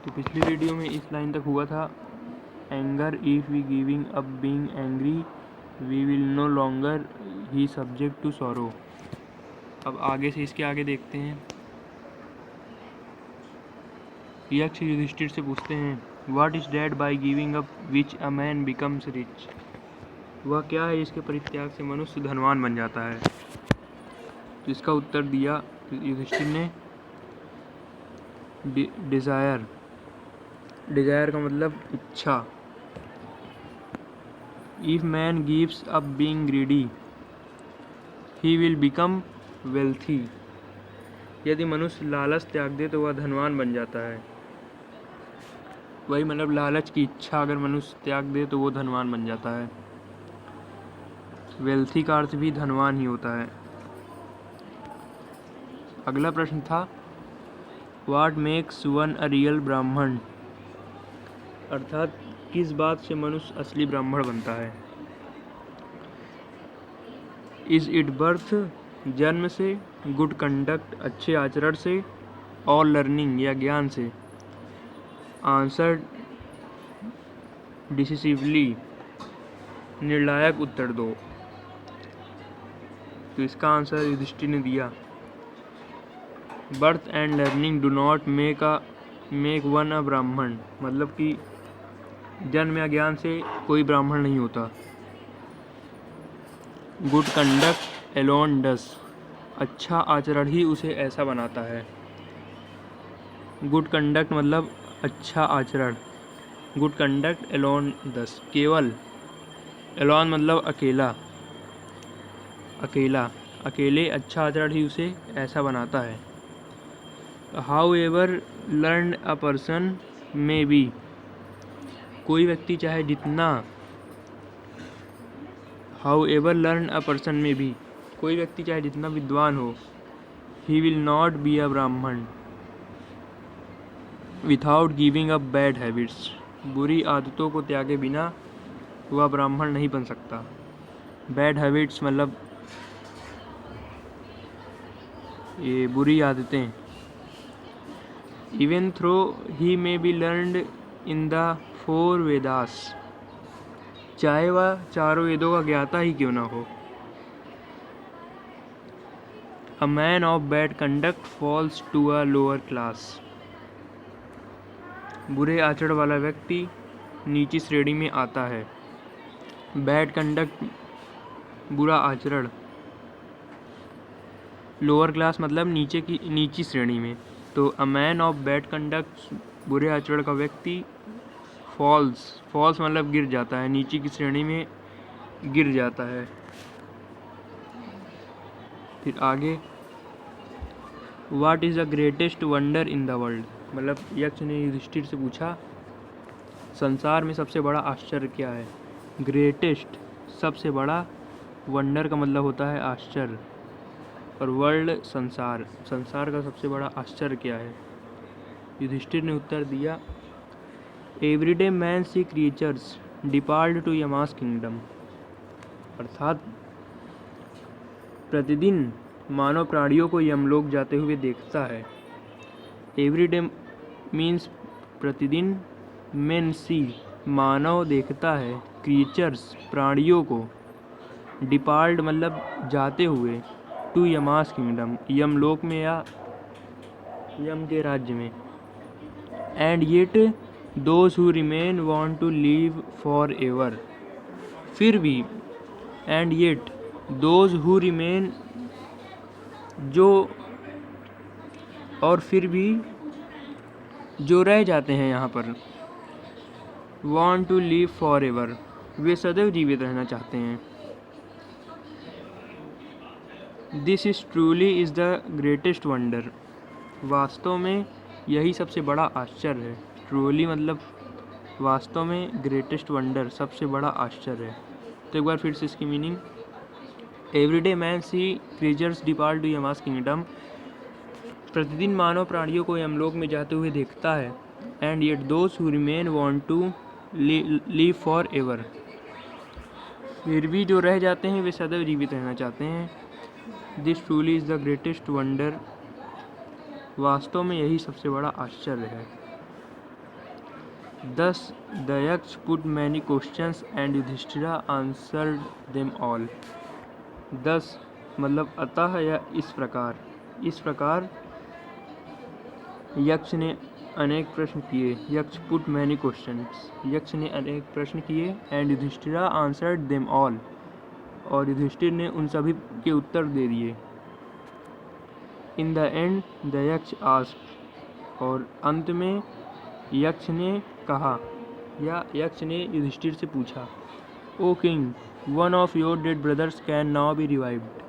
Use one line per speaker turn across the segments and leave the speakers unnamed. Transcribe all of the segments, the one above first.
तो पिछली वीडियो में इस लाइन तक हुआ था, anger if we giving up being angry we will no longer he subject to sorrow. अब आगे से इसके आगे देखते हैं। यक्ष युधिष्ठिर से पूछते हैं, what is dead by giving up which a man becomes rich. वह क्या है जिसके परित्याग से मनुष्य धनवान बन जाता है। तो इसका उत्तर दिया युधिष्ठिर ने, डिज़ायर। डिज़ायर का मतलब इच्छा। If man gives up being greedy he will become wealthy. यदि मनुष्य लालच त्याग दे तो वह धनवान बन जाता है। वही मतलब लालच की इच्छा अगर मनुष्य त्याग दे तो वो धनवान बन जाता है। वेल्थी का अर्थ भी धनवान ही होता है। अगला प्रश्न था, what makes one a real ब्राह्मण। अर्थात किस बात से मनुष्य असली ब्राह्मण बनता है। इज इट बर्थ, जन्म से, गुड कंडक्ट, अच्छे आचरण से, और लर्निंग या ज्ञान से। आंसर डिसिसिवली, निर्णायक उत्तर दो। तो इसका आंसर युधिष्ठिर ने दिया, birth and learning do not make one a Brahmin. मतलब कि जन्म या ज्ञान से कोई ब्राह्मण नहीं होता। गुड कंडक्ट एलोन डस, अच्छा आचरण ही उसे ऐसा बनाता है। गुड कंडक्ट मतलब अच्छा आचरण। गुड कंडक्ट एलोन दस, केवल। एलोन मतलब अकेला, अकेले अच्छा आचरण ही उसे ऐसा बनाता है। However learned a person may be, कोई व्यक्ति चाहे जितना। However learned a person may be, कोई व्यक्ति चाहे जितना विद्वान हो, he will not be a Brahmin without giving up bad habits. बुरी आदतों को त्यागे बिना वह ब्राह्मण नहीं बन सकता। बैड हैबिट्स मतलब ये बुरी आदतें। Even through he may be learned in the 4 Vedas, चाहे वह चारों वेदों का ज्ञाता ही क्यों ना हो। A man of bad conduct falls to a lower class, बुरे आचरण वाला व्यक्ति नीची श्रेणी में आता है। बैड कंडक्ट बुरा आचरण, लोअर क्लास मतलब नीची श्रेणी में। तो अ मैन ऑफ बैड कंडक्ट बुरे आचरण का व्यक्ति, फॉल्स मतलब गिर जाता है, नीचे की श्रेणी में गिर जाता है। फिर आगे, what is the greatest wonder in the world. मतलब यक्ष ने युधिष्ठिर से पूछा, संसार में सबसे बड़ा आश्चर्य क्या है। ग्रेटेस्ट सबसे बड़ा, वंडर का मतलब होता है आश्चर्य, और वर्ल्ड संसार का सबसे बड़ा आश्चर्य क्या है। युधिष्ठिर ने उत्तर दिया, everyday man see creatures depart to Yama's kingdom. अर्थात प्रतिदिन मानव प्राणियों को यमलोक जाते हुए देखता है। एवरीडे मीन्स प्रतिदिन, मेन सी मानव देखता है, क्रिएचर्स प्राणियों को, डिपार्ट मतलब जाते हुए, टू यमास किंगडम यमलोक में या यम के राज्य में। And yet those who remain want to live for ever. फिर भी, and yet those who remain, जो और फिर भी जो रह जाते हैं यहाँ पर, want to live for ever वे सदैव जीवित रहना चाहते हैं। This is truly is the greatest wonder, वास्तव में यही सबसे बड़ा आश्चर्य है। ट्रूली मतलब वास्तव में, ग्रेटेस्ट वंडर सबसे बड़ा आश्चर्य है। तो एक बार फिर से इसकी meaning, everyday man see creatures depart to Yama's kingdom, प्रतिदिन मानव प्राणियों को यमलोक में जाते हुए देखता है। And yet those who remain want to live for ever, फिर भी जो रह जाते हैं वे सदैव जीवित रहना चाहते हैं। This truly is the greatest wonder, वास्तव में यही सबसे बड़ा आश्चर्य है। Thus the Yaksh put many questions and Yudhishthira answered them all. Thus मतलब अतः या इस प्रकार यक्ष ने अनेक प्रश्न किए। यक्ष पुट मैनी क्वेश्चंस, यक्ष ने अनेक प्रश्न किए। And Yudhishthira answered them all, और युधिष्ठिर ने उन सभी के उत्तर दे दिए। इन द एंड द यक्ष आस्क्ड, और अंत में यक्ष ने कहा या यक्ष ने युधिष्ठिर से पूछा, O king, one of your dead brothers can now be revived.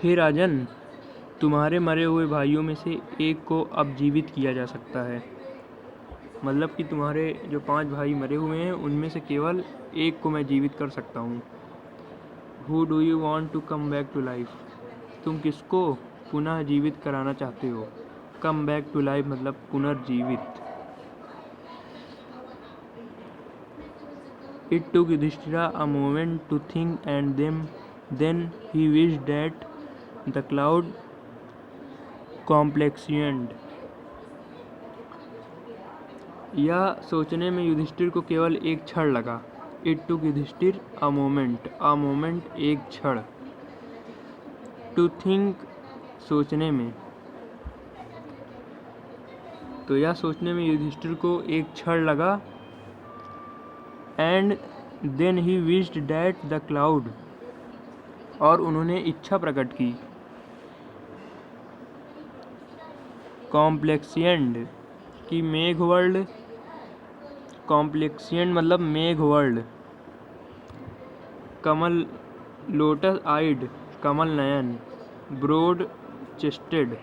हे राजन, तुम्हारे मरे हुए भाइयों में से एक को अब जीवित किया जा सकता है। मतलब कि तुम्हारे जो 5 भाई मरे हुए हैं उनमें से केवल एक को मैं जीवित कर सकता हूँ। Who do you want to come back to life, तुम किसको पुनः जीवित कराना चाहते हो। कम बैक टू लाइफ मतलब पुनर्जीवित। It took Yudhishthira a moment to think and then he wished that the cloud complexioned. यह सोचने में युधिष्ठिर को केवल एक क्षण लगा। It took Yudhishthira a moment एक क्षण, टू थिंक सोचने में, तो यह सोचने में युधिष्ठिर को एक क्षण लगा। And then he wished that the cloud, और उन्होंने इच्छा प्रकट की। कॉम्प्लेक्सियंड की मेघ वर्ल्ड, कॉम्प्लेक्सियंड मतलब मेघ वर्ल्ड। कमल लोटस आइड कमल नयन। ब्रॉड चेस्टेड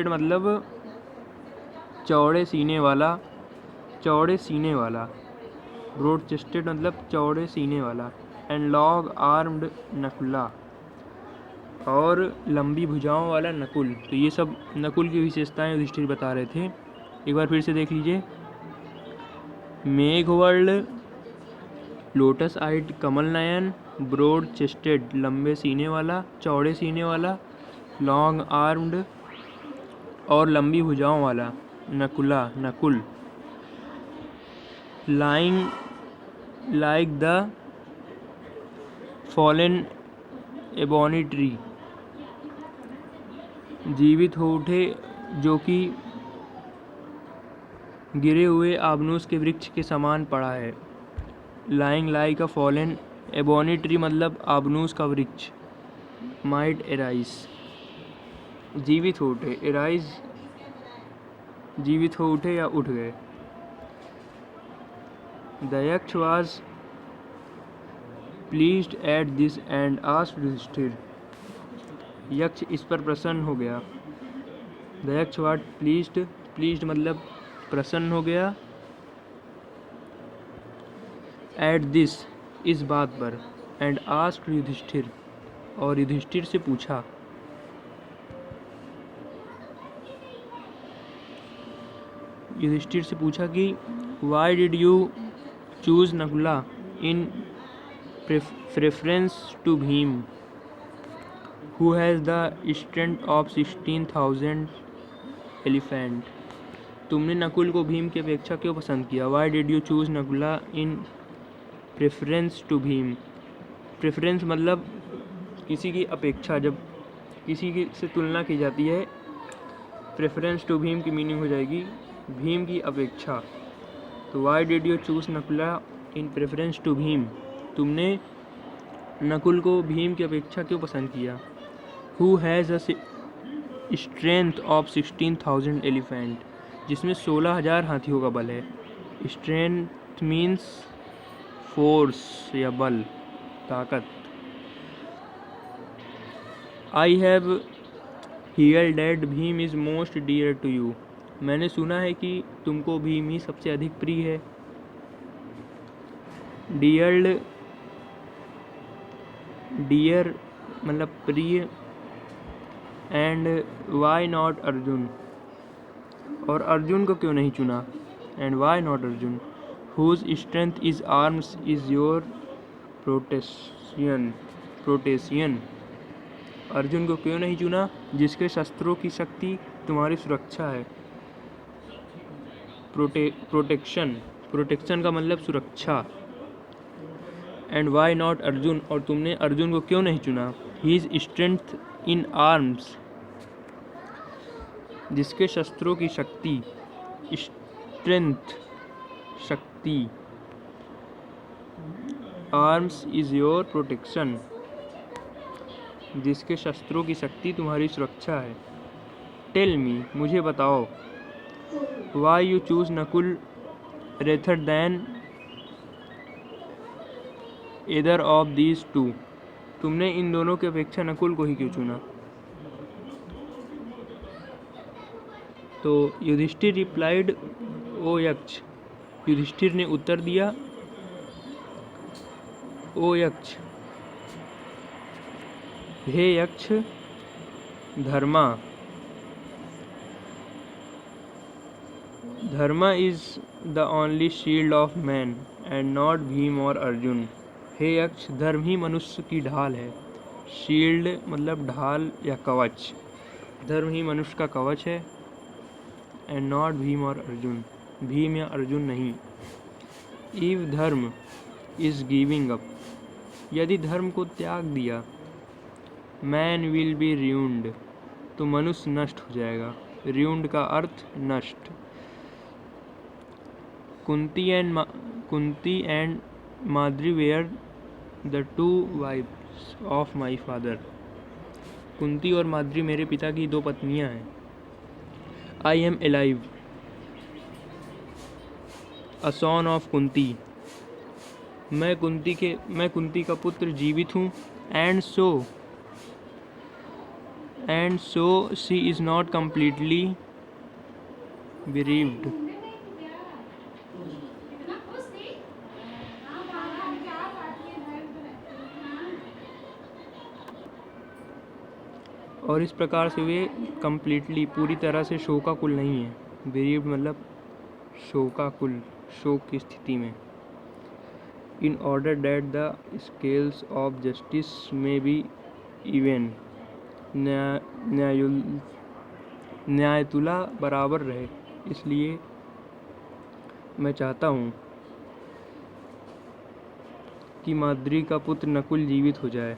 मतलब चौड़े सीने वाला। ब्रॉड चेस्टेड मतलब चौड़े सीने वाला। एंड लॉन्ग आर्म्ड नकुला, और लंबी भुजाओं वाला नकुल। तो ये सब नकुल की विशेषताएं युधिष्ठिर बता रहे थे। एक बार फिर से देख लीजिए। मेघ वर्ल्ड, लोटस आइड कमल नयन, ब्रॉड चेस्टेड लंबे सीने वाला, चौड़े सीने वाला, लॉन्ग आर्म्ड और लंबी भुजाओं वाला, Nakul. Lying like the fallen ebony tree, जीवित हो उठे जो कि गिरे हुए आबनूस के वृक्ष के समान पड़ा है। लाइंग लाइक अ फॉलन एबोनी ट्री मतलब आबनूस का वृक्ष। माइट एराइज, जीवित हो उठे। एराइज जीवित हो उठे या उठ गए। The Yaksha was pleased at this and asked Yudhishthira, Yaksha इस पर प्रसन्न हो गया। द यक्ष वाज प्लीज्ड मतलब प्रसन्न हो गया। एट दिस इस बात पर, एंड आस्क्ड युधिष्ठिर और युधिष्ठिर से पूछा। युधिष्ठिर से पूछा कि why did you choose Nakula in preference to Bhim who has the strength of 16,000 elephant. तुमने नकुल को भीम की अपेक्षा क्यों पसंद किया। Why did you choose Nakula in preference to Bhim. Preference मतलब किसी की अपेक्षा, जब किसी की से तुलना की जाती है। प्रेफरेंस टू भीम की मीनिंग हो जाएगी भीम की अपेक्षा। तो why did you choose Nakula in preference to Bhim, तुमने नकुल को भीम की अपेक्षा क्यों पसंद किया। Who has a strength of 16,000 elephant, जिसमें 16,000 हाथियों का बल है। स्ट्रेंथ मीन्स फोर्स या बल, ताकत। I have heard that Bhim is most dear to you, मैंने सुना है कि तुमको भीम ही सबसे अधिक प्रिय है। डियर मतलब प्रिय। एंड वाई नॉट अर्जुन, और अर्जुन को क्यों नहीं चुना। And why not Arjun, whose strength is arms is your protection, Arjun को क्यों नहीं चुना जिसके शस्त्रों की शक्ति तुम्हारी सुरक्षा है। प्रोटेक्शन, प्रोटेक्शन का मतलब सुरक्षा। एंड वाई नॉट अर्जुन, और तुमने अर्जुन को क्यों नहीं चुना। He is strength in arms, जिसके शस्त्रों की शक्ति, स्ट्रेंथ शक्ति, आर्म्स इज योर प्रोटेक्शन, जिसके शस्त्रों की शक्ति तुम्हारी सुरक्षा है। टेल मी, मुझे बताओ, why you choose Nakul rather than either of these two, तुमने इन दोनों की अपेक्षा नकुल को ही क्यों चुना। तो युधिष्ठिर रिप्लाइड, ओ यक्ष, युधिष्ठिर ने उत्तर दिया, ओ यक्ष, हे Yaksha, dharma, dharma is the only shield of man and not Bhim और अर्जुन। हे यक्ष, धर्म ही मनुष्य की ढाल है। शील्ड मतलब ढाल या कवच, धर्म ही मनुष्य का कवच है। एंड नॉट भीम और अर्जुन, भीम या अर्जुन नहीं। इफ धर्म इज गिविंग अप, यदि धर्म को त्याग दिया, मैन विल बी ruined, तो मनुष्य नष्ट हो जाएगा। ruined का अर्थ नष्ट। Kunti and Madri were the two wives of my father, Kunti और माद्री मेरे पिता की दो पत्नियां हैं। I am alive, a son of Kunti, मैं कुंती का पुत्र जीवित हूँ। And so she is not completely bereaved, और इस प्रकार से वे कम्प्लीटली पूरी तरह से शोकाकुल नहीं है। bereaved मतलब शोकाकुल, शोक की स्थिति में। In order that the scales of justice में बी इवन, न्यायतुला बराबर रहे, इसलिए मैं चाहता हूँ कि माद्री का पुत्र नकुल जीवित हो जाए।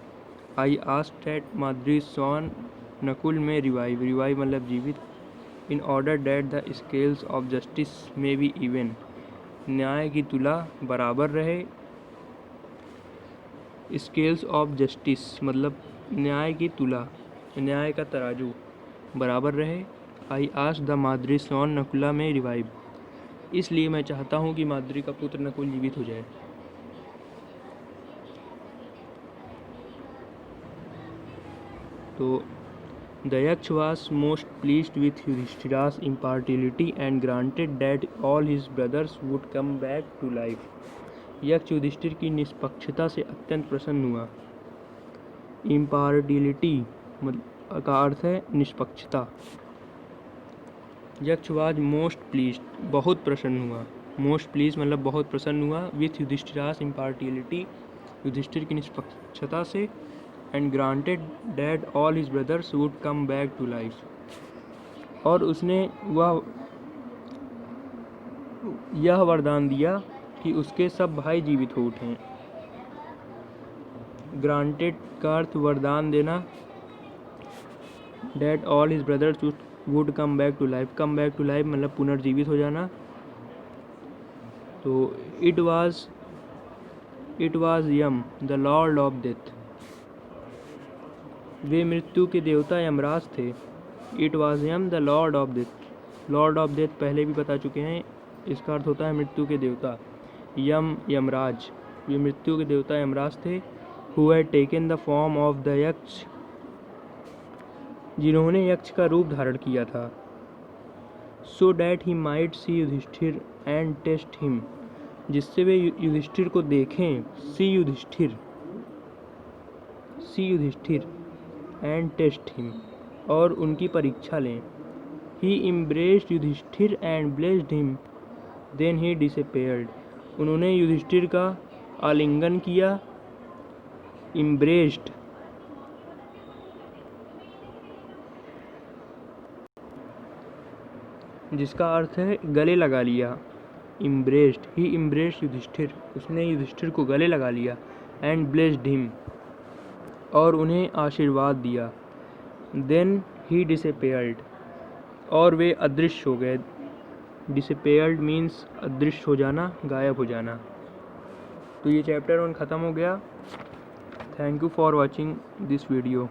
आई आस्क दैट माद्री सन नकुल में रिवाइव, रिवाइव मतलब जीवित। In order that the scales of justice में बी इवन, न्याय की तुला बराबर रहे। स्केल्स ऑफ जस्टिस मतलब न्याय की तुला, न्याय का तराजू बराबर रहे। आई आस्क द माद्री सन नकुला में रिवाइव, इसलिए मैं चाहता हूँ कि माद्री का पुत्र नकुल जीवित हो जाए। तो द यक्ष was most pleased with Yudhishthira's impartiality and granted that all his brothers would come back to life. यक्ष युधिष्ठिर की निष्पक्षता से अत्यंत प्रसन्न हुआ। इम्पार्टिलिटी का अर्थ है निष्पक्षता। यक्ष was most pleased, बहुत प्रसन्न हुआ। most pleased मतलब बहुत प्रसन्न हुआ। with Yudhishthira's impartiality, युधिष्ठिर की निष्पक्षता से। and granted that all his brothers would come back to life, और उसने यह वरदान दिया कि उसके सब भाई जीवित हो उठें। ग्रांटेड का अर्थ वरदान देना। that all his brothers would come back to life, come back to life मतलब पुनर्जीवित हो जाना। तो it was Yama the lord of death, वे मृत्यु के देवता यमराज थे। It was Yama the lord of death, lord of death पहले भी बता चुके हैं, इसका अर्थ होता है मृत्यु के देवता। यम यमराज, वे मृत्यु के देवता यमराज थे। Who had taken the form of the Yaksha, जिन्होंने यक्ष का रूप धारण किया था। So that he might see Yudhishthira and test him, जिससे वे युधिष्ठिर को देखें। See Yudhishthira and test him, और उनकी परीक्षा लें। He embraced Yudhishthira and blessed him, then he disappeared, उन्होंने युधिष्ठिर का आलिंगन किया। इम्ब्रेस्ड जिसका अर्थ है गले लगा लिया। इम्ब्रेस्ड, ही इम्ब्रेस्ड युधिष्ठिर, उसने युधिष्ठिर को गले लगा लिया। एंड ब्लेस्ड हिम, और उन्हें आशीर्वाद दिया। देन ही डिसअपेयर्ड, और वे अदृश्य हो गए। डिसअपेयर्ड मीन्स अदृश्य हो जाना, गायब हो जाना। तो ये चैप्टर 1 ख़त्म हो गया। Thank you for watching this video.